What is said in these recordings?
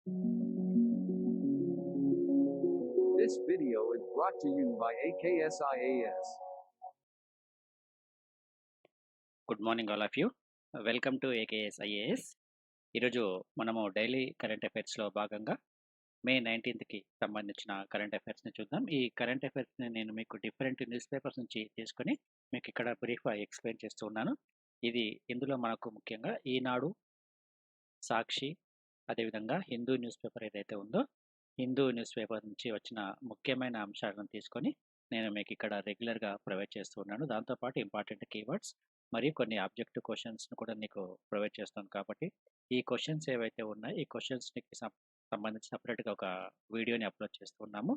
This video is brought to you by AKSIAS. Good morning all of you. Welcome to AKS IAS. ఈరోజు మనము daily current అఫైర్స్లో భాగంగా మే 19కి సంబంధించిన current అఫైర్స్ని చూద్దాం. ఈ current అఫైర్స్ని నేను మీకు డిఫరెంట్ న్యూస్ పేపర్స్ నుంచి తీసుకొని మీకు ఇక్కడ బ్రీఫ్గా ఎక్స్ప్లెయిన్ చేస్తూ ఉన్నాను. ఇందులో మనకు ముఖ్యంగా ఈనాడు, సాక్షి, అదేవిధంగా హిందూ న్యూస్ పేపర్ ఏదైతే ఉందో హిందూ న్యూస్ పేపర్ నుంచి వచ్చిన ముఖ్యమైన అంశాలను తీసుకొని నేను మీకు ఇక్కడ రెగ్యులర్గా ప్రొవైడ్ చేస్తూ ఉన్నాను. దాంతోపాటు ఇంపార్టెంట్ కీవర్డ్స్ మరియు కొన్ని ఆబ్జెక్టివ్ క్వశ్చన్స్ను కూడా మీకు ప్రొవైడ్ చేస్తాను. కాబట్టి ఈ క్వశ్చన్స్ ఏవైతే ఉన్నాయో ఈ క్వశ్చన్స్కి సంబంధించి సపరేట్గా ఒక వీడియోని అప్లోడ్ చేస్తూ ఉన్నాము.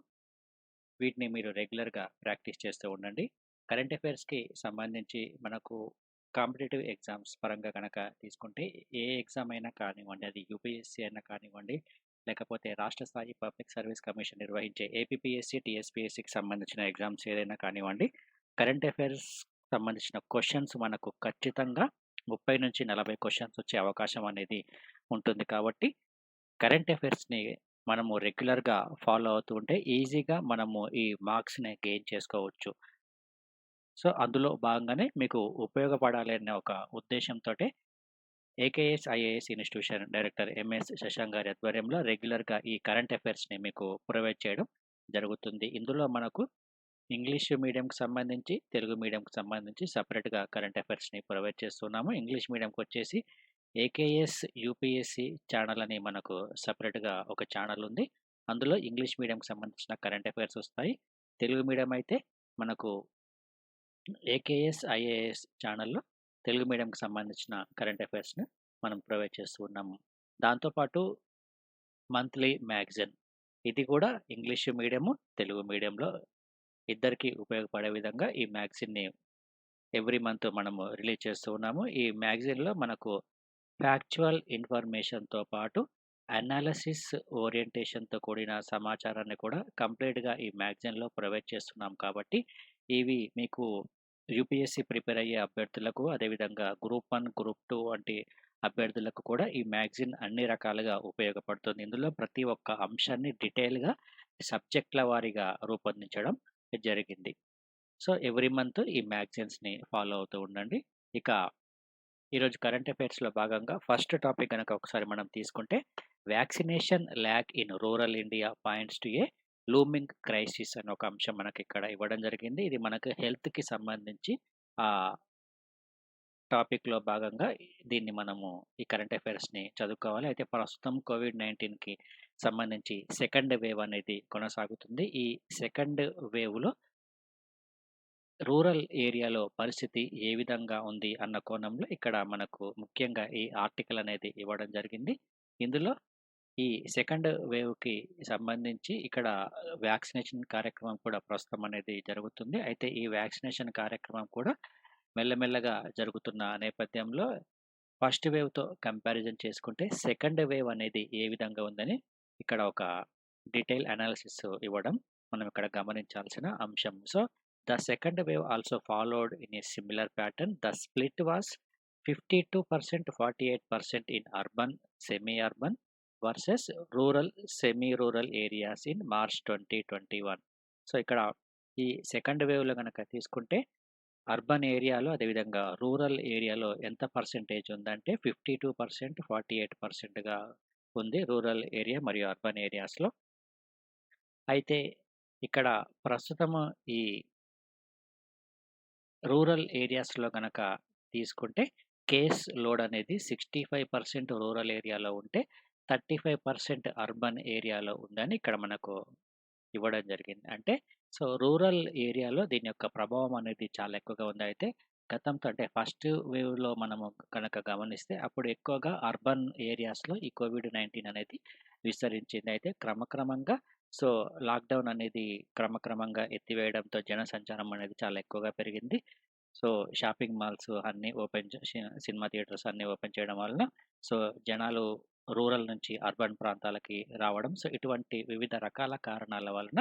వీటిని మీరు రెగ్యులర్గా ప్రాక్టీస్ చేస్తూ ఉండండి. కరెంట్ అఫైర్స్కి సంబంధించి మనకు కాంపిటేటివ్ ఎగ్జామ్స్ పరంగా కనుక తీసుకుంటే ఏ ఎగ్జామ్ అయినా కానివ్వండి, అది యూపీఎస్సీ అయినా కానివ్వండి, లేకపోతే రాష్ట్ర స్థాయి పబ్లిక్ సర్వీస్ కమిషన్ నిర్వహించే ఏపీపీఎస్సీ, టీఎస్పీఎస్సీకి సంబంధించిన ఎగ్జామ్స్ ఏదైనా కానివ్వండి, కరెంట్ అఫైర్స్ సంబంధించిన క్వశ్చన్స్ మనకు ఖచ్చితంగా 30 నుంచి 40 క్వశ్చన్స్ వచ్చే అవకాశం అనేది ఉంటుంది. కాబట్టి కరెంట్ అఫైర్స్ని మనము రెగ్యులర్గా ఫాలో అవుతూ ఉంటే ఈజీగా మనము ఈ మార్క్స్ని గెయిన్ చేసుకోవచ్చు. సో అందులో భాగంగానే మీకు ఉపయోగపడాలి అనే ఒక ఉద్దేశంతో AKS IAS institution director MS Shashank గారి ఆధ్వర్యంలో రెగ్యులర్గా ఈ కరెంట్ అఫైర్స్ని మీకు ప్రొవైడ్ చేయడం జరుగుతుంది. ఇందులో మనకు ఇంగ్లీష్ మీడియంకి సంబంధించి, తెలుగు మీడియంకి సంబంధించి సపరేట్గా కరెంట్ అఫైర్స్ని ప్రొవైడ్ చేస్తున్నాము. ఇంగ్లీష్ మీడియంకి వచ్చేసి ఏకేఎస్ యూపీఎస్సీ ఛానల్ అని మనకు సపరేట్గా ఒక ఛానల్ ఉంది. అందులో ఇంగ్లీష్ మీడియంకి సంబంధించిన కరెంట్ అఫైర్స్ వస్తాయి. తెలుగు మీడియం అయితే మనకు ఏకేఎస్ ఐఏఎస్ ఛానల్లో తెలుగు మీడియంకి సంబంధించిన కరెంట్ అఫైర్స్ని మనం ప్రొవైడ్ చేస్తూ ఉన్నాము. దాంతోపాటు మంత్లీ మ్యాగజైన్, ఇది కూడా ఇంగ్లీష్ మీడియము, తెలుగు మీడియంలో ఇద్దరికీ ఉపయోగపడే విధంగా ఈ మ్యాగజైన్ని ఎవ్రీ మంత్ మనము రిలీజ్ చేస్తూ ఉన్నాము. ఈ మ్యాగజైన్లో మనకు ఫ్యాక్చువల్ ఇన్ఫర్మేషన్తో పాటు అనాలిసిస్ ఓరియంటేషన్తో కూడిన సమాచారాన్ని కూడా కంప్లీట్గా ఈ మ్యాగజైన్లో ప్రొవైడ్ చేస్తున్నాం. కాబట్టి ఇవి మీకు యూపీఎస్సీ ప్రిపేర్ అయ్యే అభ్యర్థులకు, అదేవిధంగా గ్రూప్ 1, గ్రూప్ 2 వంటి అభ్యర్థులకు కూడా ఈ మ్యాగజైన్ అన్ని రకాలుగా ఉపయోగపడుతుంది. ఇందులో ప్రతి ఒక్క అంశాన్ని డీటెయిల్గా సబ్జెక్టుల వారీగా రూపొందించడం జరిగింది. సో ఎవ్రీ మంత్ ఈ మ్యాగజైన్స్ని ఫాలో అవుతూ ఉండండి. ఇక ఈరోజు కరెంట్ అఫైర్స్లో భాగంగా ఫస్ట్ టాపిక్ కనుక ఒకసారి మనం తీసుకుంటే, vaccination lakh in rural India points to A looming crisis అని ఒక అంశం మనకి ఇక్కడ ఇవ్వడం జరిగింది. ఇది మనకు హెల్త్కి సంబంధించి ఆ టాపిక్లో భాగంగా దీన్ని మనము ఈ కరెంట్ అఫైర్స్ని చదువుకోవాలి. అయితే ప్రస్తుతం కోవిడ్-19కి సంబంధించి సెకండ్ వేవ్ అనేది కొనసాగుతుంది. ఈ సెకండ్ వేవ్లో రూరల్ ఏరియాలో పరిస్థితి ఏ విధంగా ఉంది అన్న కోణంలో ఇక్కడ మనకు ముఖ్యంగా ఈ ఆర్టికల్ అనేది ఇవ్వడం జరిగింది. ఇందులో ఈ సెకండ్ వేవ్‌కి సంబంధించి ఇక్కడ వ్యాక్సినేషన్ కార్యక్రమం కూడా ప్రస్తుతం అనేది జరుగుతుంది. అయితే ఈ వ్యాక్సినేషన్ కార్యక్రమం కూడా మెల్లమెల్లగా జరుగుతున్న నేపథ్యంలో ఫస్ట్ వేవ్‌తో కంపారిజన్ చేసుకుంటే సెకండ్ వేవ్ అనేది ఏ విధంగా ఉందని ఇక్కడ ఒక డీటెయిల్ అనాలిసిస్ ఇవ్వడం మనం ఇక్కడ గమనించాల్సిన అంశం. So the second wave also followed in a similar pattern. The split was 52%, 48% in urban, semi urban versus rural, semi rural areas in March 2021. So ఇక్కడ ఈ సెకండ్ వేవ్‌లో గనక తీసుకుంటే అర్బన్ ఏరియాలో, అదేవిధంగా రూరల్ ఏరియాలో ఎంత పర్సెంటేజ్ ఉందంటే 52%, 48%గా ఉంది రూరల్ ఏరియా మరియు అర్బన్ ఏరియాస్‌లో. అయితే ఇక్కడ ప్రస్తుతము ఈ రూరల్ ఏరియాస్‌లో గనక తీసుకుంటే కేస్ లోడ్ అనేది 65% రూరల్ ఏరియాలో ఉంటే 35% అర్బన్ ఏరియాలో ఉందని ఇక్కడ మనకు ఇవ్వడం జరిగింది. అంటే సో రూరల్ ఏరియాలో దీని యొక్క ప్రభావం అనేది చాలా ఎక్కువగా ఉంది. అయితే గతంతో అంటే ఫస్ట్ వేవ్‌లో మనము కనుక గమనిస్తే అప్పుడు ఎక్కువగా అర్బన్ ఏరియాస్‌లో ఈ కోవిడ్-19 అనేది విస్తరించింది. అయితే క్రమక్రమంగా సో లాక్‌డౌన్ అనేది క్రమక్రమంగా ఎత్తివేయడంతో జనసంచారం అనేది చాలా ఎక్కువగా పెరిగింది. సో షాపింగ్ మాల్స్ అన్నీ ఓపెన్ చేసి, సినిమా థియేటర్స్ అన్నీ ఓపెన్ చేయడం వలన సో జనాలు రూరల్ నుంచి అర్బన్ ప్రాంతాలకి రావడం. సో ఇటువంటి వివిధ రకాల కారణాల వలన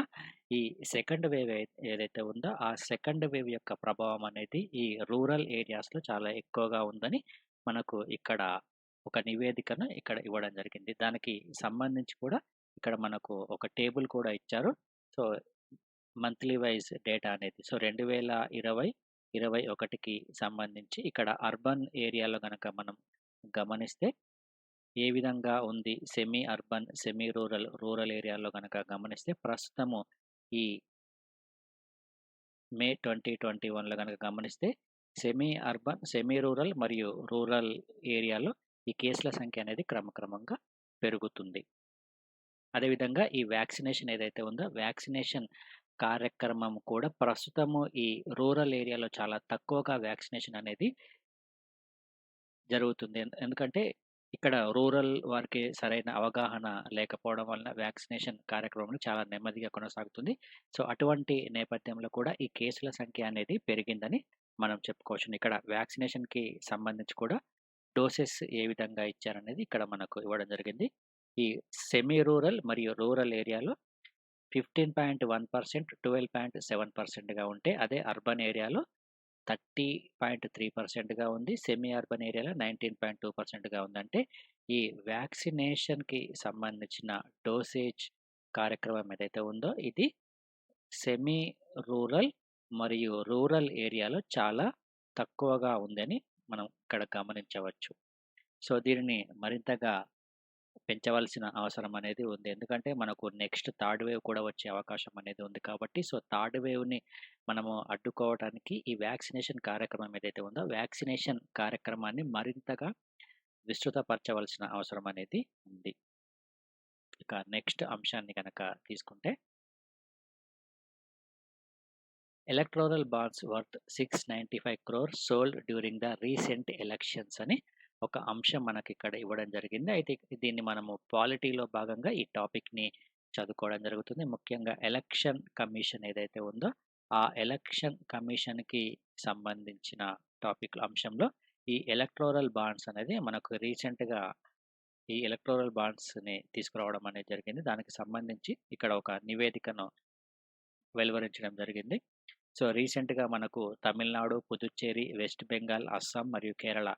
ఈ సెకండ్ వేవ్ ఏదైతే ఉందో ఆ సెకండ్ వేవ్ యొక్క ప్రభావం అనేది ఈ రూరల్ ఏరియాస్‌లో చాలా ఎక్కువగా ఉందని మనకు ఇక్కడ ఒక నివేదికను ఇక్కడ ఇవ్వడం జరిగింది. దానికి సంబంధించి కూడా ఇక్కడ మనకు ఒక టేబుల్ కూడా ఇచ్చారు. సో, మంత్లీ వైస్ డేటా అనేది. సో, 2020, 21కి సంబంధించి ఇక్కడ అర్బన్ ఏరియాలో గనక మనం గమనిస్తే ఏ విధంగా ఉంది semi urban, semi rural, rural ఏరియాలో గనక గమనిస్తే ప్రస్తుతము ఈ మే 2021లో గనక గమనిస్తే సెమీ అర్బన్, సెమీ రూరల్ మరియు రూరల్ ఏరియాలో ఈ కేసుల సంఖ్య అనేది క్రమక్రమంగా పెరుగుతుంది. అదేవిధంగా ఈ వ్యాక్సినేషన్ ఏదైతే ఉందో వ్యాక్సినేషన్ కార్యక్రమం కూడా ప్రస్తుతము ఈ రూరల్ ఏరియాలో చాలా తక్కువగా వ్యాక్సినేషన్ అనేది జరుగుతుంది. ఎందుకంటే ఇక్కడ రూరల్ వారికి సరైన అవగాహన లేకపోవడం వలన వ్యాక్సినేషన్ కార్యక్రమం చాలా నెమ్మదిగా కొనసాగుతుంది. సో, అటువంటి నేపథ్యంలో కూడా ఈ కేసుల సంఖ్య అనేది పెరిగిందని మనం చెప్పుకోవచ్చు. ఇక్కడ వ్యాక్సినేషన్‌కి సంబంధించి కూడా డోసెస్ ఏ విధంగా ఇచ్చారనేది ఇక్కడ మనకు ఇవ్వడం జరిగింది. ఈ సెమీ రూరల్ మరియు రూరల్ ఏరియాలో 15.1%, 12.7%గా ఉంటే అదే అర్బన్ ఏరియాలో 30.3%గా ఉంది. సెమీ అర్బన్ ఏరియాలో 19.2%గా ఉంది. అంటే ఈ వ్యాక్సినేషన్‌కి సంబంధించిన డోసేజ్ కార్యక్రమం ఏదైతే ఉందో ఇది సెమీ రూరల్ మరియు రూరల్ ఏరియాలో చాలా తక్కువగా ఉందని మనం ఇక్కడ గమనించవచ్చు. సో, దీనిని మరింతగా పెంచవలసిన అవసరం అనేది ఉంది. ఎందుకంటే మనకు నెక్స్ట్ థర్డ్ వేవ్ కూడా వచ్చే అవకాశం అనేది ఉంది కాబట్టి, సో, థర్డ్ వేవ్‌ని మనము అడ్డుకోవటానికి ఈ వ్యాక్సినేషన్ కార్యక్రమం ఏదైతే ఉందో, వ్యాక్సినేషన్ కార్యక్రమాన్ని మరింతగా విస్తృతపరచవలసిన అవసరం అనేది ఉంది. ఇక నెక్స్ట్ అంశాన్ని గనక తీసుకుంటే electoral bonds worth 695 crores sold during the recent elections అని ఒక అంశం మనకిక్కడ ఇవ్వడం జరిగింది. అయితే దీన్ని మనము పాలిటీలో భాగంగా ఈ టాపిక్‌ని చదువుకోవడం జరుగుతుంది. ముఖ్యంగా ఎలక్షన్ కమిషన్ ఏదైతే ఉందో, ఆ ఎలక్షన్ కమిషన్‌కి సంబంధించిన అంశంలో ఈ ఎలక్టోరల్ బాండ్స్ అనేది మనకు రీసెంట్‌గా ఈ ఎలక్టోరల్ బాండ్స్‌ని తీసుకురావడం అనేది జరిగింది. దానికి సంబంధించి ఇక్కడ ఒక నివేదికను వెలువరించడం జరిగింది. సో, రీసెంట్‌గా మనకు తమిళనాడు, పుదుచ్చేరి, వెస్ట్ బెంగాల్, అస్సాం మరియు కేరళ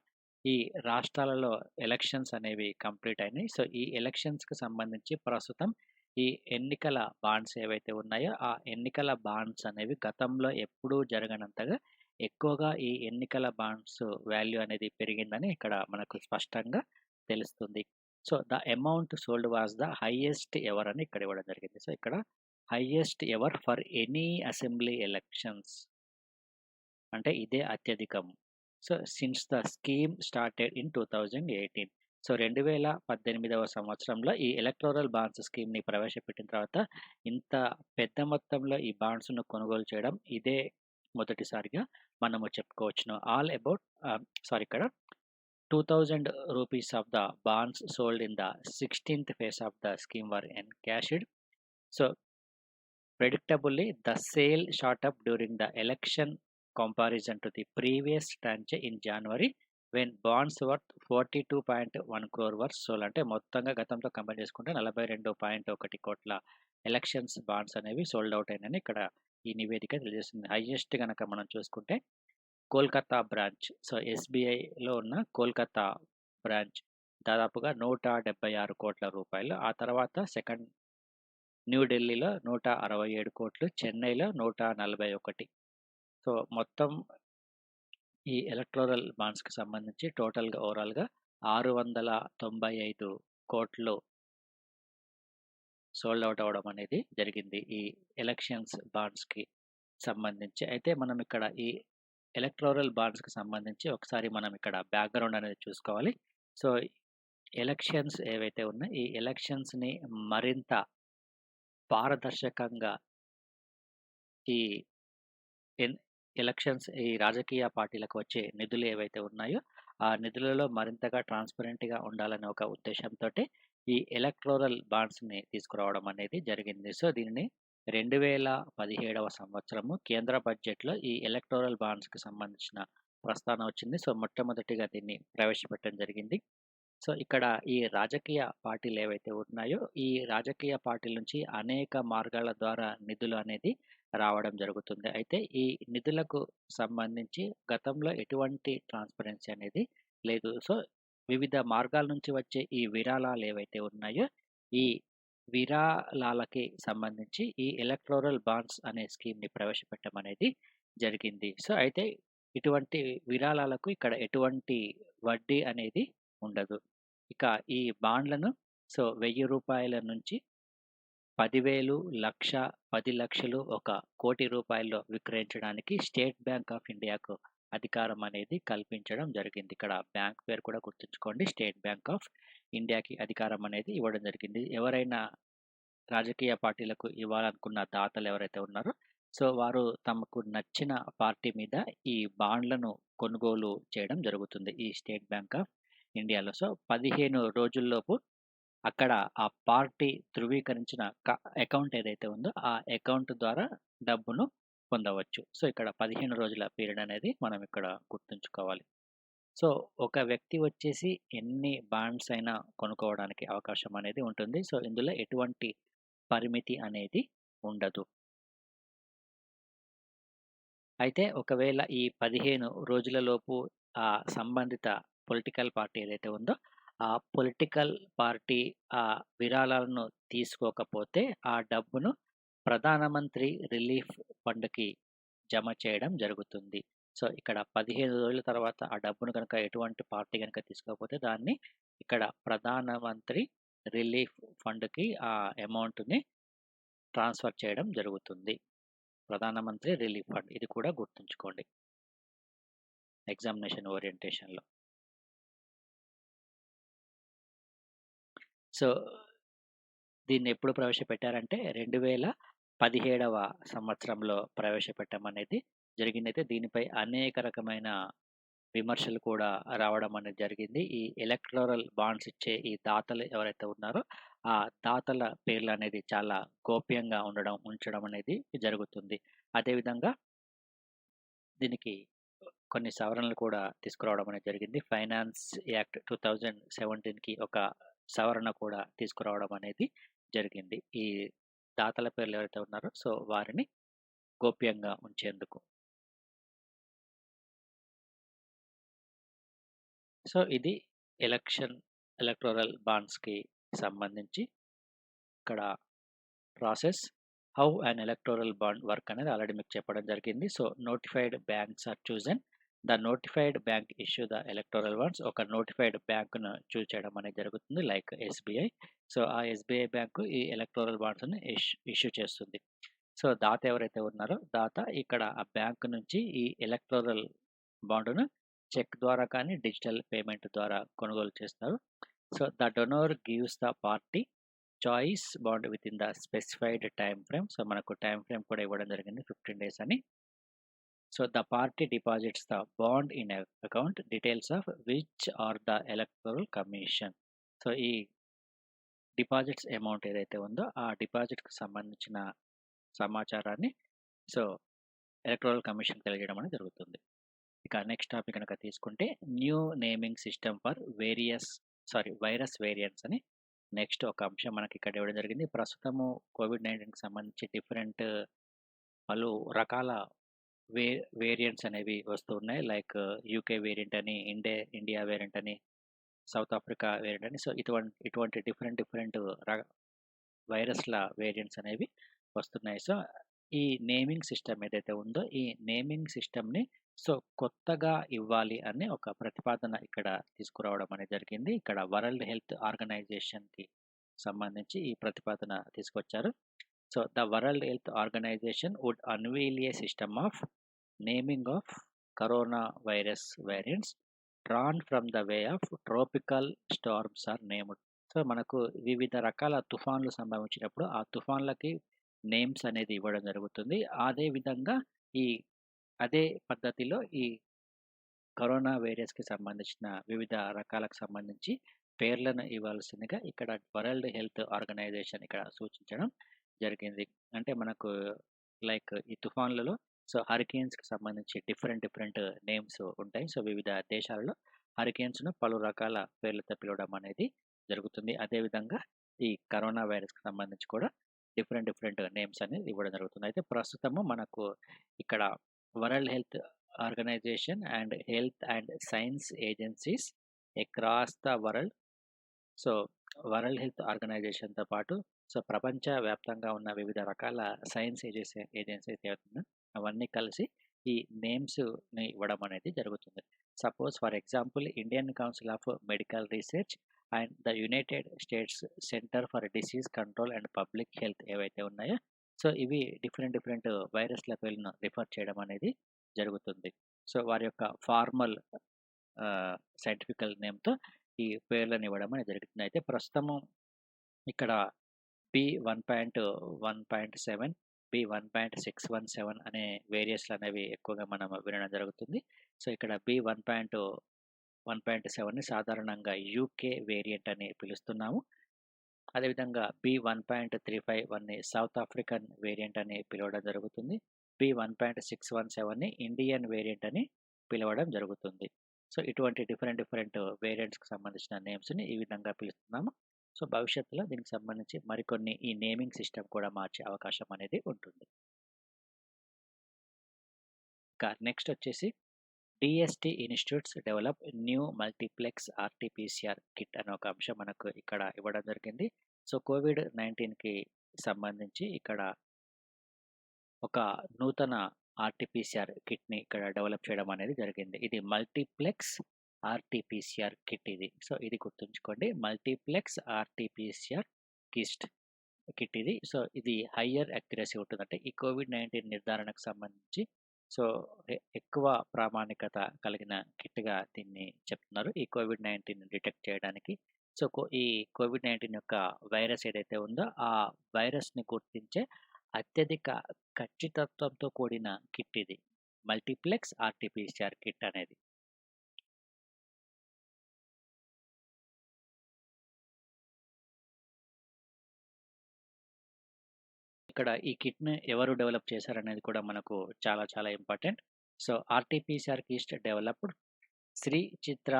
ఈ రాష్ట్రాలలో ఎలక్షన్స్ అనేవి కంప్లీట్ అయినాయి. సో, ఈ ఎలక్షన్స్‌కి సంబంధించి ప్రస్తుతం ఈ ఎన్నికల బాండ్స్ ఏవైతే ఉన్నాయో, ఆ ఎన్నికల బాండ్స్ అనేవి గతంలో ఎప్పుడూ జరగనంతగా ఎక్కువగా ఈ ఎన్నికల బాండ్స్ వాల్యూ అనేది పెరిగిందని ఇక్కడ మనకు స్పష్టంగా తెలుస్తుంది. So, the amount sold was the highest ever అని ఇక్కడ ఇవ్వడం జరిగింది. సో, ఇక్కడ highest ever for any assembly elections అంటే ఇదే అత్యధికం. So, since the scheme started in 2018. So, 2018వ సంవత్సరంలో ఈ ఎలక్టోరల్ బాండ్స్ స్కీమ్‌ని ప్రవేశపెట్టిన తర్వాత ఇంత పెద్ద మొత్తంలో ఈ బాండ్స్‌ను కొనుగోలు చేయడం ఇదే మొదటిసారిగా మనము చెప్పుకోవచ్చును. ఆల్ అబౌట్ ఇక్కడ 2000 rupees of the bonds sold in the 16th phase of the scheme were encashed. So, predictably, the sale shot up during the election comparison to the previous tranche in January when bonds worth 42.1 crore were sold. అంటే మొత్తంగా గతంతో compare చేసుకుంటే 42.1 కోట్ల elections bonds అనేవి sold out అయినని ఇక్కడ ఈ నివేదిక తెలియజేస్తుంది. హైయెస్ట్ గనక మనం చూసుకుంటే కోల్కతా బ్రాంచ్. సో, ఎస్‌బీఐలో ఉన్న కోల్కతా బ్రాంచ్ దాదాపుగా 176 కోట్ల రూపాయలు. ఆ తర్వాత సెకండ్ న్యూఢిల్లీలో 167 కోట్లు, చెన్నైలో 141. సో, మొత్తం ఈ ఎలక్టోరల్ బాండ్స్‌కి సంబంధించి టోటల్‌గా ఓవరాల్‌గా 695 కోట్లు సోల్డ్ అవుట్ అవ్వడం అనేది జరిగింది. ఈ ఎలక్షన్స్ బాండ్స్‌కి సంబంధించి. అయితే మనం ఇక్కడ ఈ ఎలక్టోరల్ బాండ్స్‌కి సంబంధించి ఒకసారి మనం ఇక్కడ బ్యాక్‌గ్రౌండ్ అనేది చూసుకోవాలి. సో, ఎలక్షన్స్ ఏవైతే ఉన్నాయో ఈ ఎలక్షన్స్‌ని మరింత పారదర్శకంగా ఈ ఎలక్షన్స్ ఈ రాజకీయ పార్టీలకు వచ్చే నిధులు ఏవైతే ఉన్నాయో, ఆ నిధులలో మరింతగా ట్రాన్స్‌పరెంట్‌గా ఉండాలనే ఒక ఉద్దేశంతోటి ఈ ఎలక్టోరల్ బాండ్స్‌ని తీసుకురావడం అనేది జరిగింది. సో, దీనిని 2017వ సంవత్సరము కేంద్ర బడ్జెట్‌లో ఈ ఎలక్టోరల్ బాండ్స్‌కి సంబంధించిన ప్రస్తావన వచ్చింది. సో, మొట్టమొదటిగా దీన్ని ప్రవేశపెట్టడం జరిగింది. సో, ఇక్కడ ఈ రాజకీయ పార్టీలు ఏవైతే ఉన్నాయో, ఈ రాజకీయ పార్టీల నుంచి అనేక మార్గాల ద్వారా నిధులు అనేది రావడం జరుగుతుంది. అయితే ఈ నిధులకు సంబంధించి గతంలో ఎటువంటి ట్రాన్స్‌పరెన్సీ అనేది లేదు. సో, వివిధ మార్గాల నుంచి వచ్చే ఈ విరాళాలు ఏవైతే ఉన్నాయో, ఈ విరాళాలకి సంబంధించి ఈ ఎలక్టోరల్ బాండ్స్ అనే స్కీమ్‌ని ప్రవేశపెట్టడం అనేది జరిగింది. సో, అయితే ఇటువంటి విరాళాలకు ఇక్కడ ఎటువంటి వడ్డీ అనేది ఉండదు. ఇక ఈ బాండ్లను సో, రూ. 1000 నుంచి 10,000, 1,00,000, 10,00,000, 1,00,00,000 విక్రయించడానికి స్టేట్ బ్యాంక్ ఆఫ్ ఇండియాకు అధికారం అనేది కల్పించడం జరిగింది. ఇక్కడ బ్యాంక్ పేరు కూడా గుర్తుంచుకోండి. స్టేట్ బ్యాంక్ ఆఫ్ ఇండియాకి అధికారం అనేది ఇవ్వడం జరిగింది. ఎవరైనా రాజకీయ పార్టీలకు ఇవ్వాలనుకున్న దాతలు ఎవరైతే ఉన్నారో, సో, వారు తమకు నచ్చిన పార్టీ మీద ఈ బాండ్లను కొనుగోలు చేయడం జరుగుతుంది. ఈ స్టేట్ బ్యాంక్ ఆఫ్ ఇండియాలో. సో, 15 రోజుల్లోపు అక్కడ ఆ పార్టీ ధృవీకరించిన అకౌంట్ ఏదైతే ఉందో, ఆ అకౌంట్ ద్వారా డబ్బును పొందవచ్చు. సో, ఇక్కడ 15 రోజుల పీరియడ్ అనేది మనం ఇక్కడ గుర్తుంచుకోవాలి. సో, ఒక వ్యక్తి వచ్చేసి ఎన్ని బాండ్స్ అయినా కొనుక్కోవడానికి అవకాశం అనేది ఉంటుంది. సో, ఇందులో ఎటువంటి పరిమితి అనేది ఉండదు. అయితే ఒకవేళ ఈ 15 రోజులలోపు ఆ సంబంధిత పొలిటికల్ పార్టీ ఏదైతే ఉందో, ఆ పొలిటికల్ పార్టీ ఆ విరాళాలను తీసుకోకపోతే, ఆ డబ్బును ప్రధానమంత్రి రిలీఫ్ ఫండ్‌కి జమ చేయడం జరుగుతుంది. సో, ఇక్కడ 15 రోజుల తర్వాత ఆ డబ్బును గనక ఎటువంటి పార్టీ గనక తీసుకోకపోతే, దాన్ని ఇక్కడ ప్రధానమంత్రి రిలీఫ్ ఫండ్‌కి ఆ అమౌంట్‌ని ట్రాన్స్‌ఫర్ చేయడం జరుగుతుంది. ప్రధానమంత్రి రిలీఫ్ ఫండ్ ఇది కూడా గుర్తుంచుకోండి ఎగ్జామినేషన్ ఓరియంటేషన్‌లో. సో, దీన్నెప్పుడు ప్రవేశపెట్టారంటే 2017వ సంవత్సరంలో ప్రవేశపెట్టమనేది జరిగిందయితే దీనిపై అనేక రకమైన విమర్శలు కూడా రావడం అనేది జరిగింది. ఈ ఎలక్టోరల్ బాండ్స్ ఇచ్చే ఈ దాతలు ఎవరైతే ఉన్నారో, ఆ దాతల పేర్లనేది చాలా గోప్యంగా ఉంచడం అనేది జరుగుతుంది. అదేవిధంగా దీనికి కొన్ని సవరణలు కూడా తీసుకురావడం అనేది జరిగింది. ఫైనాన్స్ యాక్ట్ 2017కి ఒక సవరణ కూడా తీసుకురావడం అనేది జరిగింది. ఈ దాతల పేర్లు ఎవరైతే ఉన్నారో, సో, వారిని గోప్యంగా ఉంచేందుకు. సో, ఇది ఎలక్టోరల్ బాండ్స్‌కి సంబంధించి ఇక్కడ process. How an electoral bond work అనేది ఆల్రెడీ మీకు చెప్పడం జరిగింది. So, notified banks are chosen. The notified bank issue the electoral bonds. ఒక నోటిఫైడ్ బ్యాంక్‌ను చూజ్ చేయడం అనేది జరుగుతుంది. Like SBI. సో, ఆ ఎస్‌బీఐ బ్యాంకు ఈ ఎలక్టోరల్ బాండ్స్‌ని ఇష్యూ చేస్తుంది. సో, దాత ఎవరైతే ఉన్నారో, దాత ఇక్కడ ఆ బ్యాంక్ నుంచి ఈ ఎలక్టోరల్ బాండ్‌ను చెక్ ద్వారా కానీ, డిజిటల్ పేమెంట్ ద్వారా కొనుగోలు చేస్తారు. So, the donor gives the party choice bond within the specified time frame. So, మనకు టైమ్ ఫ్రేమ్ కూడా ఇవ్వడం జరిగింది 15 డేస్ అని. So, the party deposits the bond in account details of which are the electoral commission. So, ఈ deposits amount ఏదైతే ఉందో, ఆ డిపాజిట్‌కి సంబంధించిన సమాచారాన్ని సో, ఎలక్టోరల్ కమిషన్ తెలియజేయడం అనేది జరుగుతుంది. ఇక నెక్స్ట్ టాపిక్ గనక తీసుకుంటే new naming system for virus variants అని నెక్స్ట్ ఒక అంశం మనకి ఇక్కడ ఇవ్వడం జరిగింది. ప్రస్తుతము కోవిడ్-19కి సంబంధించి పలు రకాల వేరియంట్స్ అనేవి వస్తూ ఉన్నాయి. లైక్ యూకే వేరియంట్ అని, ఇండియా వేరియంట్ అని, సౌత్ ఆఫ్రికా వేరియంట్ అని. సో, ఇటువంటి డిఫరెంట్ వైరస్‌ల వేరియంట్స్ అనేవి వస్తున్నాయి. సో, ఈ నేమింగ్ సిస్టమ్ ఏదైతే ఉందో, ఈ నేమింగ్ సిస్టమ్‌ని సో, కొత్తగా ఇవ్వాలి అనే ఒక ప్రతిపాదన ఇక్కడ తీసుకురావడం అనేది జరిగింది. ఇక్కడ వరల్డ్ హెల్త్ ఆర్గనైజేషన్‌కి సంబంధించి ఈ ప్రతిపాదన తీసుకొచ్చారు. So, the World health Organization would unveil a system of naming of corona virus variants drawn from the way of tropical storms are named. So, మనకు వివిధ రకాల తుఫాన్లు సంభవించినప్పుడు, ఆ తుఫాన్లకి నేమ్స్ అనేది ఇవ్వడం జరుగుతుంది. అదే విధంగా అదే పద్ధతిలో ఈ కరోనా వైరస్‌కి సంబంధించిన వివిధ రకాలకు సంబంధించి పేర్లను ఇవ్వాల్సిందిగా ఇక్కడ వరల్డ్ హెల్త్ ఆర్గనైజేషన్ ఇక్కడ సూచించడం జరిగింది. అంటే మనకు లైక్ ఈ తుఫాన్లలో సో, హరికేన్స్‌కి సంబంధించి డిఫరెంట్ నేమ్స్ ఉంటాయి. సో, వివిధ దేశాలలో హరికేన్స్‌ను పలు రకాల పేర్లతో పిలవడం అనేది జరుగుతుంది. అదేవిధంగా ఈ కరోనా వైరస్‌కి సంబంధించి కూడా డిఫరెంట్ నేమ్స్ అనేది ఇవ్వడం జరుగుతుంది. అయితే ప్రస్తుతము మనకు ఇక్కడ world health organisation and health and science agencies across the world. So, world health ఆర్గనైజేషన్‌తో పాటు ప్రపంచవ్యాప్తంగా ఉన్న వివిధ రకాల సైన్స్ ఏజెన్సీస్ ఏవైతే ఉన్నాయో అవన్నీ కలిసి ఈ నేమ్స్‌ని ఇవ్వడం అనేది జరుగుతుంది. Suppose for example Indian council of medical research and the United states centre for disease control and public health ఏవైతే ఉన్నాయో, సో ఇవి డిఫరెంట్ వైరస్‌ల పేర్లను రిఫర్ చేయడం అనేది జరుగుతుంది. సో వారి యొక్క ఫార్మల్ సైంటిఫికల్ నేమ్‌తో ఈ పేర్లను ఇవ్వడం అనేది జరుగుతుంది. అయితే ప్రస్తుతము ఇక్కడ B1.1.7, B1.617 అనే వేరియంట్‌లనేవి ఎక్కువగా మనం వినడం జరుగుతుంది. సో, ఇక్కడ B1.1.7ని సాధారణంగా యూకే వేరియంట్ అని పిలుస్తున్నాము. అదేవిధంగా B1.351ని సౌత్ ఆఫ్రికన్ వేరియంట్ అని పిలవడం జరుగుతుంది. B1.617ని ఇండియన్ వేరియంట్ అని పిలవడం జరుగుతుంది. సో, ఇటువంటి డిఫరెంట్ వేరియంట్స్‌కి సంబంధించిన నేమ్స్‌ని ఈ విధంగా పిలుస్తున్నాము. సో, భవిష్యత్తులో దీనికి సంబంధించి మరికొన్ని ఈ నేమింగ్ సిస్టమ్ కూడా మార్చే అవకాశం అనేది ఉంటుంది. ఇక నెక్స్ట్ వచ్చేసి DST institutes develop new multiplex RTPCR kit అనే ఒక అంశం మనకు ఇక్కడ ఇవ్వడం జరిగింది. సో, కోవిడ్-19కి సంబంధించి ఇక్కడ ఒక నూతన ఆర్‌టీపీసీఆర్ కిట్‌ని ఇక్కడ డెవలప్ చేయడం అనేది జరిగింది. ఇది మల్టీప్లెక్స్ ఆర్‌టీపీసీఆర్ కిట్ ఇది. సో, ఇది గుర్తుంచుకోండి. మల్టీప్లెక్స్ ఆర్‌టీపీసీఆర్ కిట్ ఇది. సో, ఇది హయ్యర్ యాక్యురసీ ఉంటుంది. అంటే ఈ కోవిడ్-19 నిర్ధారణకు సంబంధించి సో, ఎక్కువ ప్రామాణికత కలిగిన కిట్‌గా దీన్ని చెప్తున్నారు. ఈ కోవిడ్-19ని డిటెక్ట్ చేయడానికి. సో, ఈ కోవిడ్-19 యొక్క వైరస్ ఏదైతే ఉందో, ఆ వైరస్‌ని గుర్తించే అత్యధిక ఖచ్చితత్వంతో కూడిన కిట్ ఇది. మల్టీప్లెక్స్ ఆర్‌టీపీసీఆర్ కిట్ అనేది. ఇక్కడ ఈ కిట్‌ని ఎవరు డెవలప్ చేశారనేది కూడా మనకు చాలా important. So, RTPCR kit developed Sree Chitra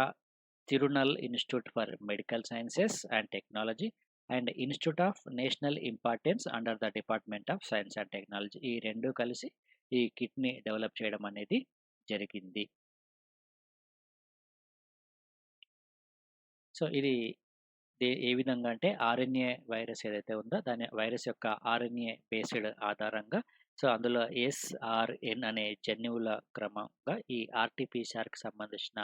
Tirunal Institute for Medical Sciences and Technology and institute of national importance under the Department of Science and Technology. ఈ 2 కలిసి ఈ కిట్‌ని డెవలప్ చేయడం అనేది జరిగింది. సో, ఇది ఏ విధంగా అంటే ఆర్ఎన్ఏ వైరస్ ఏదైతే ఉందో దాని వైరస్ యొక్క ఆర్ఎన్ఏ బేస్డ్ ఆధారంగా సో, అందులో ఎస్ఆర్ఎన్ అనే జన్యువుల క్రమంగా ఈ ఆర్‌టీపీసీఆర్‌కి సంబంధించిన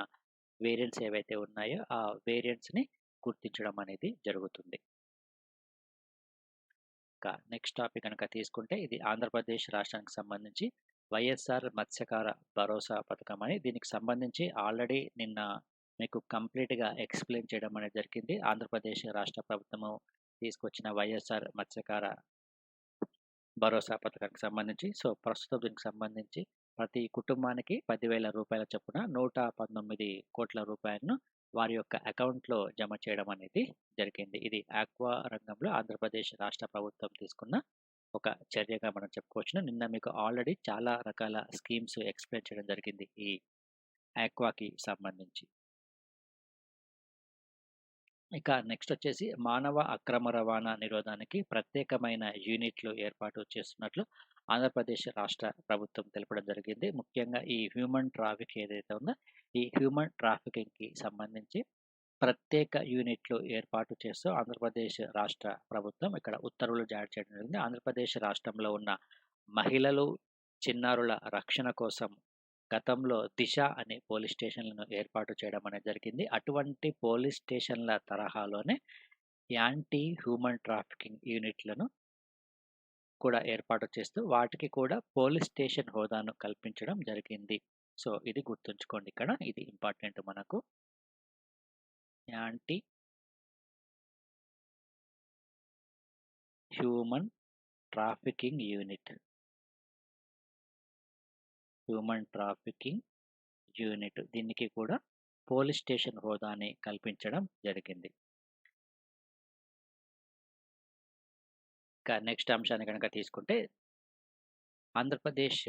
వేరియంట్స్ ఏవైతే ఉన్నాయో ఆ వేరియంట్స్‌ని గుర్తించడం అనేది జరుగుతుంది. నెక్స్ట్ టాపిక్ గనక తీసుకుంటే ఇది ఆంధ్రప్రదేశ్ రాష్ట్రానికి సంబంధించి వైఎస్ఆర్ మత్స్యకార భరోసా పథకం అని దీనికి సంబంధించి ఆల్రెడీ నిన్న మీకు కంప్లీట్‌గా ఎక్స్‌ప్లెయిన్ చేయడం అనేది జరిగింది. ఆంధ్రప్రదేశ్ రాష్ట్ర ప్రభుత్వము తీసుకొచ్చిన వైఎస్ఆర్ మత్స్యకార భరోసా పథకానికి సంబంధించి. సో, ప్రస్తుతం దీనికి సంబంధించి ప్రతి కుటుంబానికి రూ. 10,000 చొప్పున రూ. 119,00,00,000 వారి యొక్క అకౌంట్‌లో జమ చేయడం అనేది జరిగింది. ఇది ఆక్వా రంగంలో ఆంధ్రప్రదేశ్ రాష్ట్ర ప్రభుత్వం తీసుకున్న ఒక చర్యగా మనం చెప్పుకోవచ్చును. నిన్న మీకు ఆల్రెడీ చాలా రకాల స్కీమ్స్ ఎక్స్‌ప్లెయిన్ చేయడం జరిగింది ఈ ఆక్వాకి సంబంధించి. ఇక నెక్స్ట్ వచ్చేసి మానవ అక్రమ రవాణా నిరోధానికి ప్రత్యేకమైన యూనిట్లు ఏర్పాటు చేస్తున్నట్లు ఆంధ్రప్రదేశ్ రాష్ట్ర ప్రభుత్వం తెలపడం జరిగింది. ముఖ్యంగా ఈ హ్యూమన్ ట్రాఫిక్ ఏదైతే ఉందో ఈ హ్యూమన్ ట్రాఫికింగ్‌కి సంబంధించి ప్రత్యేక యూనిట్లు ఏర్పాటు చేస్తూ ఆంధ్రప్రదేశ్ రాష్ట్ర ప్రభుత్వం ఇక్కడ ఉత్తర్వులు జారీ చేయడం జరిగింది. ఆంధ్రప్రదేశ్ రాష్ట్రంలో ఉన్న మహిళలు, చిన్నారుల రక్షణ కోసం గతంలో దిశ అనే పోలీస్ స్టేషన్‌లను ఏర్పాటు చేయడం అనేది జరిగింది. అటువంటి పోలీస్ స్టేషన్‌ల తరహాలోనే యాంటీ హ్యూమన్ ట్రాఫికింగ్ యూనిట్‌లను కూడా ఏర్పాటు చేస్తూ వాటికి కూడా పోలీస్ స్టేషన్ హోదాను కల్పించడం జరిగింది. సో, ఇది గుర్తుంచుకోండి ఇక్కడ. ఇది ఇంపార్టెంట్ మనకు. Anti human trafficking unit. Human trafficking unit. దీనికి కూడా పోలీస్ స్టేషన్ హోదాని కల్పించడం జరిగింది. ఇక నెక్స్ట్ అంశాన్ని గనక తీసుకుంటే ఆంధ్రప్రదేశ్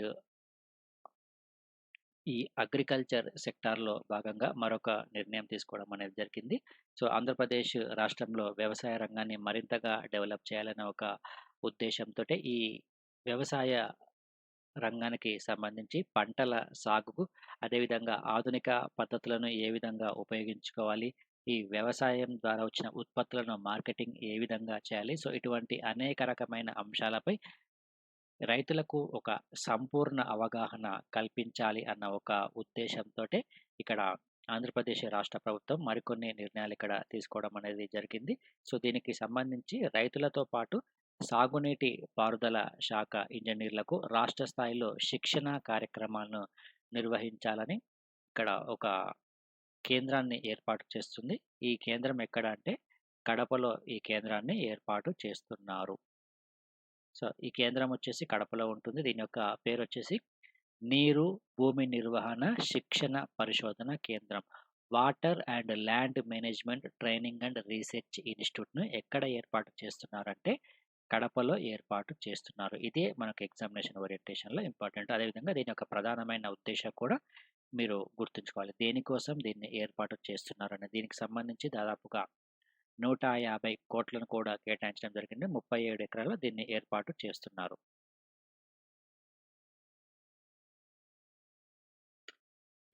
ఈ అగ్రికల్చర్ సెక్టార్‌లో భాగంగా మరొక నిర్ణయం తీసుకోవడం అనేది జరిగింది. సో, ఆంధ్రప్రదేశ్ రాష్ట్రంలో వ్యవసాయ రంగాన్ని మరింతగా డెవలప్ చేయాలనే ఒక ఉద్దేశంతోటే ఈ వ్యవసాయ రంగానికి సంబంధించి పంటల సాగుకు, అదేవిధంగా ఆధునిక పద్ధతులను ఏ విధంగా ఉపయోగించుకోవాలి, ఈ వ్యవసాయం ద్వారా వచ్చిన ఉత్పత్తులను మార్కెటింగ్ ఏ విధంగా చేయాలి. సో, ఇటువంటి అనేక రకమైన అంశాలపై రైతులకు ఒక సంపూర్ణ అవగాహన కల్పించాలి అన్న ఒక ఉద్దేశంతోటే ఇక్కడ ఆంధ్రప్రదేశ్ రాష్ట్ర ప్రభుత్వం మరికొన్ని నిర్ణయాలు ఇక్కడ తీసుకోవడం అనేది జరిగింది. సో, దీనికి సంబంధించి రైతులతో పాటు సాగునీటి పారుదల శాఖ ఇంజినీర్లకు రాష్ట్ర స్థాయిలో శిక్షణా కార్యక్రమాలను నిర్వహించాలని ఇక్కడ ఒక కేంద్రాన్ని ఏర్పాటు చేస్తుంది. ఈ కేంద్రం ఎక్కడ అంటే కడపలో ఈ కేంద్రాన్ని ఏర్పాటు చేస్తున్నారు. సో, ఈ కేంద్రం వచ్చేసి కడపలో ఉంటుంది. దీని యొక్క పేరొచ్చేసి నీరు, భూమి నిర్వహణ శిక్షణ పరిశోధన కేంద్రం. Water and land management training and research ఇన్‌స్టిట్యూట్‌ను ఎక్కడ ఏర్పాటు చేస్తున్నారంటే, కడపలో ఏర్పాటు చేస్తున్నారు. ఇదే మనకు ఎగ్జామినేషన్ ఓరియంటేషన్‌లో ఇంపార్టెంట్. అదేవిధంగా దీని యొక్క ప్రధానమైన ఉద్దేశం కూడా మీరు గుర్తుంచుకోవాలి. దేనికోసం దీన్ని ఏర్పాటు చేస్తున్నారనే దీనికి సంబంధించి దాదాపుగా 150,00,00,000 కూడా కేటాయించడం జరిగింది. 37 ఎకరాల్లో దీన్ని ఏర్పాటు చేస్తున్నారు.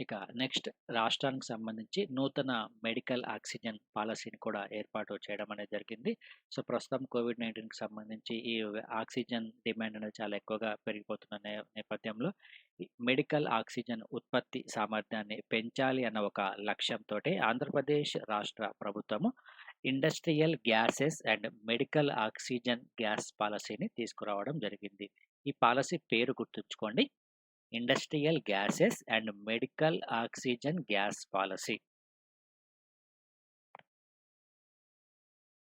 ఇక నెక్స్ట్ రాష్ట్రానికి సంబంధించి నూతన మెడికల్ ఆక్సిజన్ పాలసీని కూడా ఏర్పాటు చేయడం అనేది జరిగింది. సో, ప్రస్తుతం కోవిడ్-19కి సంబంధించి ఈ ఆక్సిజన్ డిమాండ్ అనేది చాలా ఎక్కువగా పెరిగిపోతున్న నేపథ్యంలో ఈ మెడికల్ ఆక్సిజన్ ఉత్పత్తి సామర్థ్యాన్ని పెంచాలి అన్న ఒక లక్ష్యంతోటి ఆంధ్రప్రదేశ్ రాష్ట్ర ప్రభుత్వము industrial gases and medical oxygen gas పాలసీని తీసుకురావడం జరిగింది. ఈ పాలసీ పేరు గుర్తుంచుకోండి. Industrial gases and medical oxygen gas policy.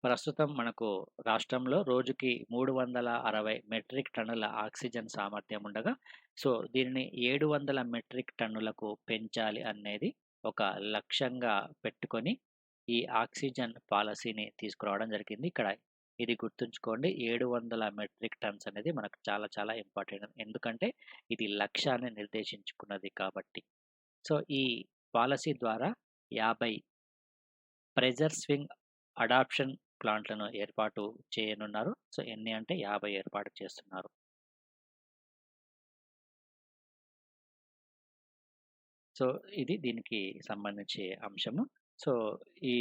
ప్రస్తుతం మనకు రాష్ట్రంలో రోజుకి 360 మెట్రిక్ టన్నుల ఆక్సిజన్ సామర్థ్యం ఉండగా, సో, దీనిని 700 మెట్రిక్ టన్నులకు పెంచాలి అనేది ఒక లక్ష్యంగా పెట్టుకొని ఈ ఆక్సిజన్ పాలసీని తీసుకురావడం జరిగింది. ఇక్కడ ఇది గుర్తుంచుకోండి. 700 మెట్రిక్ టన్స్ అనేది మనకు చాలా చాలా ఇంపార్టెంట్. ఎందుకంటే ఇది లక్ష్యాన్ని నిర్దేశించుకున్నది కాబట్టి. సో, ఈ పాలసీ ద్వారా 50 ప్రెజర్ స్వింగ్ అడాప్షన్ ప్లాంట్‌లను ఏర్పాటు చేయనున్నారు. సో, ఎన్ని అంటే 50 ఏర్పాటు చేస్తున్నారు. సో, ఇది దీనికి సంబంధించి అంశము. సో, ఈ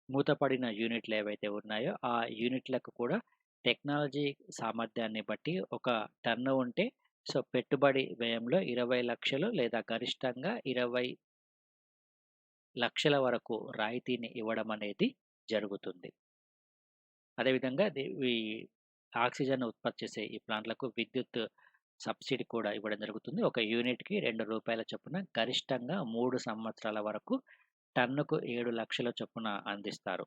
మూతపడిన యూనిట్లు ఏవైతే ఉన్నాయో, ఆ యూనిట్లకు కూడా టెక్నాలజీ సామర్థ్యాన్ని బట్టి ఒక టన్ను ఉంటే, సో, పెట్టుబడి వ్యయంలో 20,00,000 లేదా గరిష్టంగా 20,00,000 వరకు రాయితీని ఇవ్వడం అనేది జరుగుతుంది. అదేవిధంగా ఈ ఆక్సిజన్ ఉత్పత్తి చేసే ఈ ప్లాంట్‌లకు విద్యుత్ సబ్సిడీ కూడా ఇవ్వడం జరుగుతుంది. ఒక యూనిట్‌కి రూ. 2 చొప్పున గరిష్టంగా 3 సంవత్సరాల వరకు టన్నుకు 7,00,000 చొప్పున అందిస్తారు.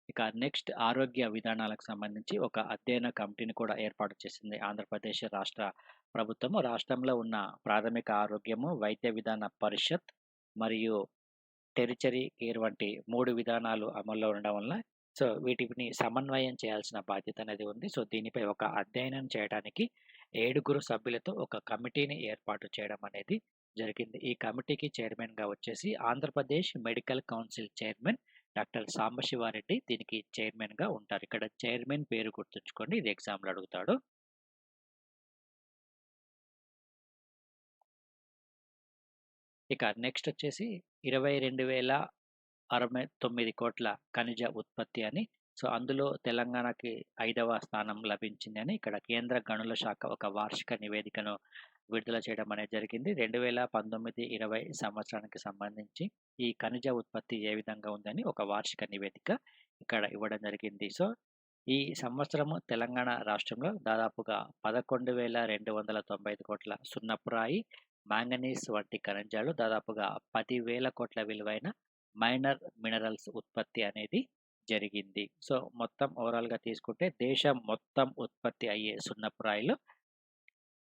ఇక నెక్స్ట్ ఆరోగ్య విధానాలకు సంబంధించి ఒక అధ్యయన కమిటీని కూడా ఏర్పాటు చేసింది ఆంధ్రప్రదేశ్ రాష్ట్ర ప్రభుత్వము. రాష్ట్రంలో ఉన్న ప్రాథమిక ఆరోగ్యము, వైద్య విధాన పరిషత్ మరియు టెరిటరీ కేర్ వంటి 3 విధానాలు అమల్లో ఉండడం వలన సో, వీటిని సమన్వయం చేయాల్సిన బాధ్యత అనేది ఉంది. సో, దీనిపై ఒక అధ్యయనం చేయడానికి 7 సభ్యులతో ఒక కమిటీని ఏర్పాటు చేయడం అనేది జరిగింది. ఈ కమిటీకి చైర్మన్‌గా వచ్చేసి Andhra Pradesh medical council chairman doctor Sambasiva Reddy దీనికి చైర్మన్‌గా ఉంటారు. ఇక్కడ చైర్మన్ పేరు గుర్తుంచుకోండి. ఇది ఎగ్జామ్‌లో అడుగుతాడు. ఇక నెక్స్ట్ వచ్చేసి 22,069,00,00,000 ఖనిజ ఉత్పత్తి అని. సో, అందులో తెలంగాణకి 5వ స్థానం లభించిందని ఇక్కడ కేంద్ర గనుల శాఖ ఒక వార్షిక నివేదికను విడుదల చేయడం అనేది జరిగింది. 2019, 20 సంవత్సరానికి సంబంధించి ఈ ఖనిజ ఉత్పత్తి ఏ విధంగా ఉందని ఒక వార్షిక నివేదిక ఇక్కడ ఇవ్వడం జరిగింది. సో, ఈ సంవత్సరము తెలంగాణ రాష్ట్రంలో దాదాపుగా 11,295,00,00,000 సున్నపురాయి, మాంగనీస్ వంటి ఖనిజాలు దాదాపుగా 10,000 కోట్ల విలువైన మైనర్ మినరల్స్ ఉత్పత్తి అనేది జరిగింది. సో, మొత్తం ఓవరాల్‌గా తీసుకుంటే దేశం మొత్తం ఉత్పత్తి అయ్యే సున్నపురాయిలో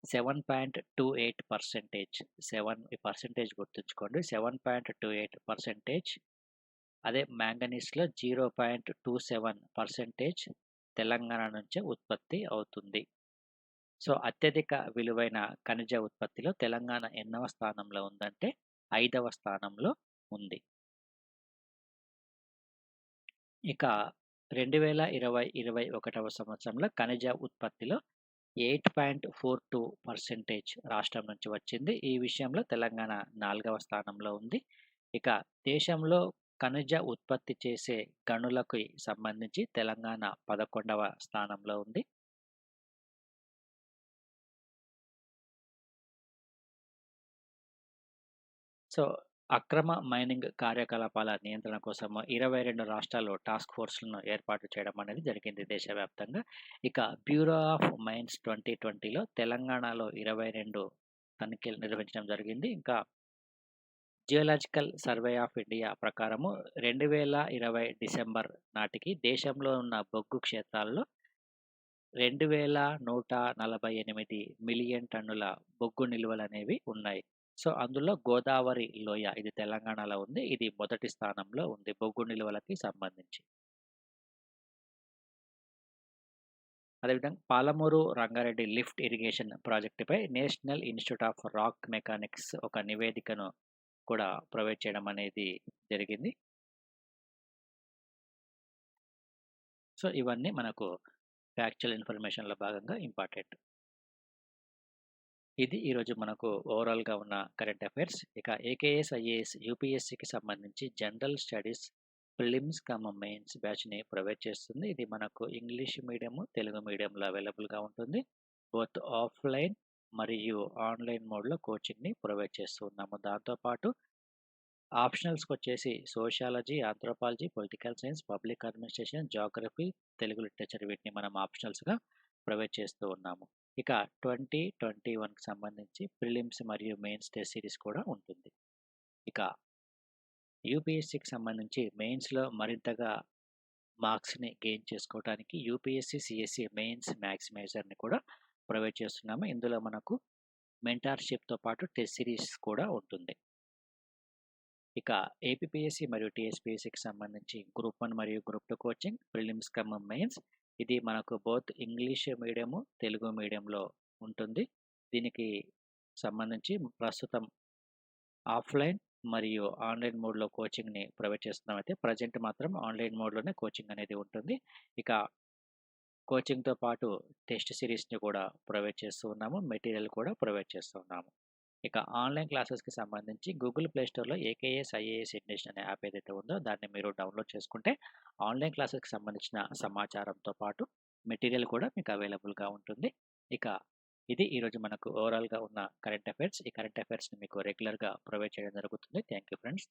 7.28% 7% గుర్తుంచుకోండి. 7.28% అదే మాంగనీస్‌లో 0.27% తెలంగాణ నుంచే ఉత్పత్తి అవుతుంది. సో, అత్యధిక విలువైన ఖనిజ ఉత్పత్తిలో తెలంగాణ ఎన్నవ స్థానంలో ఉందంటే 5వ స్థానంలో ఉంది. ఇక 2020-21వ సంవత్సరంలో ఖనిజ ఉత్పత్తిలో 8.42% రాష్ట్రం నుంచి వచ్చింది. ఈ విషయంలో తెలంగాణ 4వ స్థానంలో ఉంది. ఇక దేశంలో ఖనిజ ఉత్పత్తి చేసే గనులకి సంబంధించి తెలంగాణ 11వ స్థానంలో ఉంది. సో, అక్రమ మైనింగ్ కార్యకలాపాల నియంత్రణ కోసం 22 రాష్ట్రాల్లో టాస్క్ ఫోర్స్‌లను ఏర్పాటు చేయడం అనేది జరిగింది దేశవ్యాప్తంగా. ఇక బ్యూరో ఆఫ్ మైన్స్ 2020లో తెలంగాణలో 22 తనిఖీలు నిర్వహించడం జరిగింది. ఇంకా జియోలాజికల్ సర్వే ఆఫ్ ఇండియా ప్రకారము 2020 డిసెంబర్ నాటికి దేశంలో ఉన్న బొగ్గు క్షేత్రాల్లో 2148 మిలియన్ టన్నుల బొగ్గు నిల్వలనేవి ఉన్నాయి. సో, అందులో గోదావరి లోయ ఇది తెలంగాణలో ఉంది. ఇది మొదటి స్థానంలో ఉంది బొగ్గు నిల్వలకి సంబంధించి. అదేవిధంగా పాలమూరు రంగారెడ్డి లిఫ్ట్ ఇరిగేషన్ ప్రాజెక్టుపై national institute of rock mechanics ఒక నివేదికను కూడా ప్రొవైడ్ చేయడం అనేది జరిగింది. సో, ఇవన్నీ మనకు ఫ్యాక్చువల్ ఇన్ఫర్మేషన్‌లో భాగంగా ఇంపార్టెంట్. ఇది ఈరోజు మనకు ఓవరాల్‌గా ఉన్న కరెంట్ అఫైర్స్. ఇక ఏకేఎస్, ఐఏఎస్, యూపీఎస్సీకి సంబంధించి జనరల్ స్టడీస్ ప్రిలిమ్స్ మెయిన్స్ బ్యాచ్‌ని ప్రొవైడ్ చేస్తుంది. ఇది మనకు ఇంగ్లీష్ మీడియము, తెలుగు మీడియంలో అవైలబుల్‌గా ఉంటుంది. బోత్ ఆఫ్‌లైన్ మరియు ఆన్‌లైన్ మోడ్‌లో కోచింగ్‌ని ప్రొవైడ్ చేస్తూ ఉన్నాము. దాంతో పాటు ఆప్షనల్స్‌కొచ్చేసి sociology, anthropology, political science, public administration, geography, Telugu literature వీటిని మనం ఆప్షనల్స్‌గా ప్రొవైడ్ చేస్తూ ఉన్నాము. ఇక 2021కి సంబంధించి ప్రిలిమ్స్ మరియు మెయిన్స్ టెస్ట్ సిరీస్ కూడా ఉంటుంది. ఇక యూపీఎస్సీకి సంబంధించి మెయిన్స్‌లో మరింతగా మార్క్స్‌ని గెయిన్ చేసుకోవటానికి యూపీఎస్సీ, సీఎస్సీ మెయిన్స్ మ్యాక్సిమైజర్‌ని కూడా ప్రొవైడ్ చేస్తున్నాము. ఇందులో మనకు మెంటార్‌షిప్‌తో పాటు టెస్ట్ సిరీస్ కూడా ఉంటుంది. ఇక ఏపీపీఎస్సీ మరియు టీఎస్పీఎస్సీకి సంబంధించి గ్రూప్ 1 మరియు గ్రూప్ 2 కోచింగ్ ప్రిలిమ్స్ మెయిన్స్ ఇది మనకు బోత్ ఇంగ్లీష్ మీడియము, తెలుగు మీడియంలో ఉంటుంది. దీనికి సంబంధించి ప్రస్తుతం ఆఫ్‌లైన్ మరియు ఆన్‌లైన్ మోడ్‌లో కోచింగ్‌ని ప్రొవైడ్ చేస్తున్నామైతే ప్రెజెంట్ మాత్రం ఆన్‌లైన్ మోడ్‌లోనే కోచింగ్ అనేది ఉంటుంది. ఇక కోచింగ్‌తో పాటు టెస్ట్ సిరీస్‌ని కూడా ప్రొవైడ్ చేస్తూ ఉన్నాము. మెటీరియల్ కూడా ప్రొవైడ్ చేస్తూ ఉన్నాము. ఇక ఆన్‌లైన్ క్లాసెస్‌కి సంబంధించి గూగుల్ ప్లే స్టోర్‌లో ఏకేఎస్ ఐఏఎస్ ఎడ్యుకేషన్ అనే యాప్ ఏదైతే ఉందో దాన్ని మీరు డౌన్‌లోడ్ చేసుకుంటే ఆన్‌లైన్ క్లాసెస్‌కి సంబంధించిన సమాచారంతో పాటు మెటీరియల్ కూడా మీకు అవైలబుల్‌గా ఉంటుంది. ఇక ఇది ఈరోజు మనకు ఓవరాల్‌గా ఉన్న కరెంట్ అఫైర్స్. ఈ కరెంట్ అఫైర్స్‌ని మీకు రెగ్యులర్‌గా ప్రొవైడ్ చేయడం జరుగుతుంది. Thank you friends.